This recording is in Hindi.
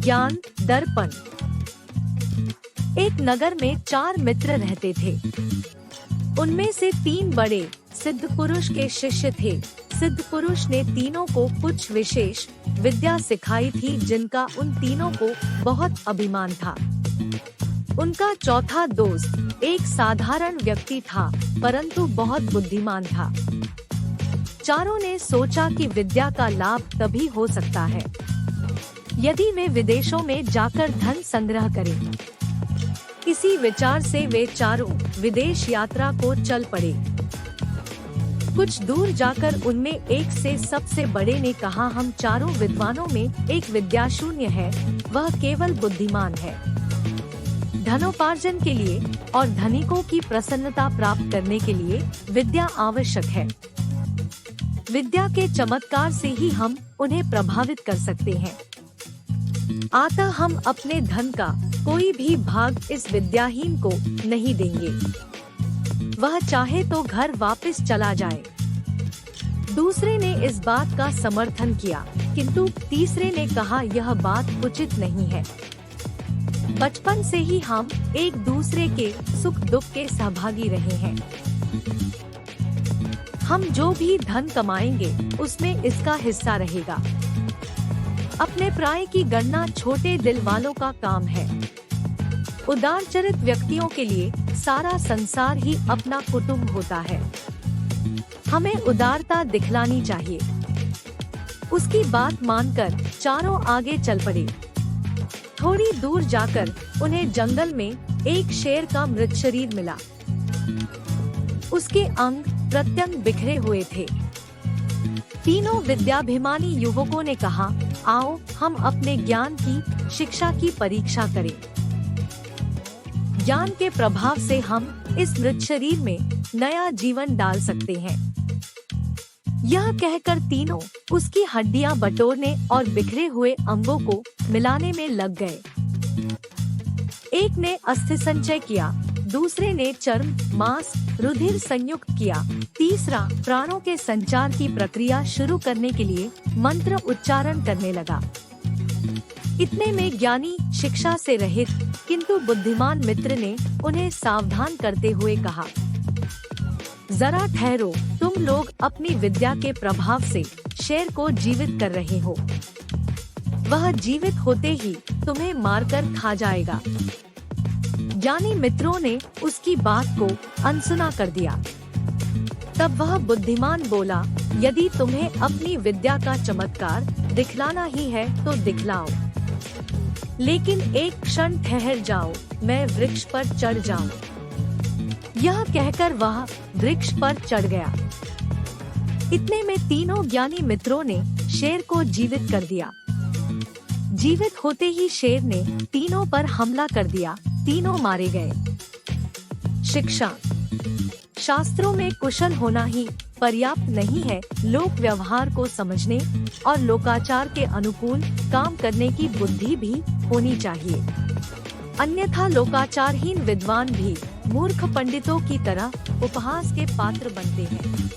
ज्ञान दर्पण। एक नगर में 4 मित्र रहते थे। उनमें से 3 बड़े सिद्ध पुरुष के शिष्य थे। सिद्ध पुरुष ने तीनों को कुछ विशेष विद्या सिखाई थी जिनका उन तीनों को बहुत अभिमान था। उनका चौथा दोस्त एक साधारण व्यक्ति था, परंतु बहुत बुद्धिमान था। चारों ने सोचा कि विद्या का लाभ तभी हो सकता है यदि वे विदेशों में जाकर धन संग्रह करें। इसी विचार से वे चारों विदेश यात्रा को चल पड़े। कुछ दूर जाकर उनमें एक से सबसे बड़े ने कहा, हम चारों विद्वानों में एक विद्याशून्य है, वह केवल बुद्धिमान है। धनोपार्जन के लिए और धनिकों की प्रसन्नता प्राप्त करने के लिए विद्या आवश्यक है। विद्या के चमत्कार से ही हम उन्हें प्रभावित कर सकते हैं। अतः हम अपने धन का कोई भी भाग इस विद्याहीन को नहीं देंगे, वह चाहे तो घर वापस चला जाए। दूसरे ने इस बात का समर्थन किया, किंतु तीसरे ने कहा, यह बात उचित नहीं है। बचपन से ही हम एक दूसरे के सुख दुख के सहभागी रहे हैं। हम जो भी धन कमाएंगे उसमें इसका हिस्सा रहेगा। अपने प्राय की गणना छोटे दिल वालों का काम है। उदारचरित व्यक्तियों के लिए सारा संसार ही अपना कुटुंब होता है। हमें उदारता दिखलानी चाहिए। उसकी बात मानकर चारों आगे चल पड़े। थोड़ी दूर जाकर उन्हें जंगल में एक शेर का मृत शरीर मिला। उसके अंग प्रत्यंग बिखरे हुए थे। तीनों विद्याभिमानी युवकों ने कहा, आओ हम अपने ज्ञान की शिक्षा की परीक्षा करें। ज्ञान के प्रभाव से हम इस मृत शरीर में नया जीवन डाल सकते हैं। यह कहकर तीनों उसकी हड्डियां बटोरने और बिखरे हुए अंगों को मिलाने में लग गए। एक ने अस्थि संचय किया, दूसरे ने चर्म मांस रुधिर संयुक्त किया, तीसरा प्राणों के संचार की प्रक्रिया शुरू करने के लिए मंत्र उच्चारण करने लगा। इतने में ज्ञानी शिक्षा से रहित किंतु बुद्धिमान मित्र ने उन्हें सावधान करते हुए कहा, जरा ठहरो, तुम लोग अपनी विद्या के प्रभाव से शेर को जीवित कर रहे हो। वह जीवित होते ही तुम्हें मारकर खा जाएगा। ज्ञानी मित्रों ने उसकी बात को अनसुना कर दिया। तब वह बुद्धिमान बोला, यदि तुम्हें अपनी विद्या का चमत्कार दिखलाना ही है तो दिखलाओ, लेकिन एक क्षण ठहर जाओ, मैं वृक्ष पर चढ़ जाऊं। यह कहकर वह वृक्ष पर चढ़ गया। इतने में तीनों ज्ञानी मित्रों ने शेर को जीवित कर दिया। जीवित होते ही शेर ने तीनों पर हमला कर दिया। तीनों मारे गए। शिक्षा। शास्त्रों में कुशल होना ही पर्याप्त नहीं है, लोक व्यवहार को समझने और लोकाचार के अनुकूल काम करने की बुद्धि भी होनी चाहिए। अन्यथा लोकाचारहीन विद्वान भी मूर्ख पंडितों की तरह उपहास के पात्र बनते हैं।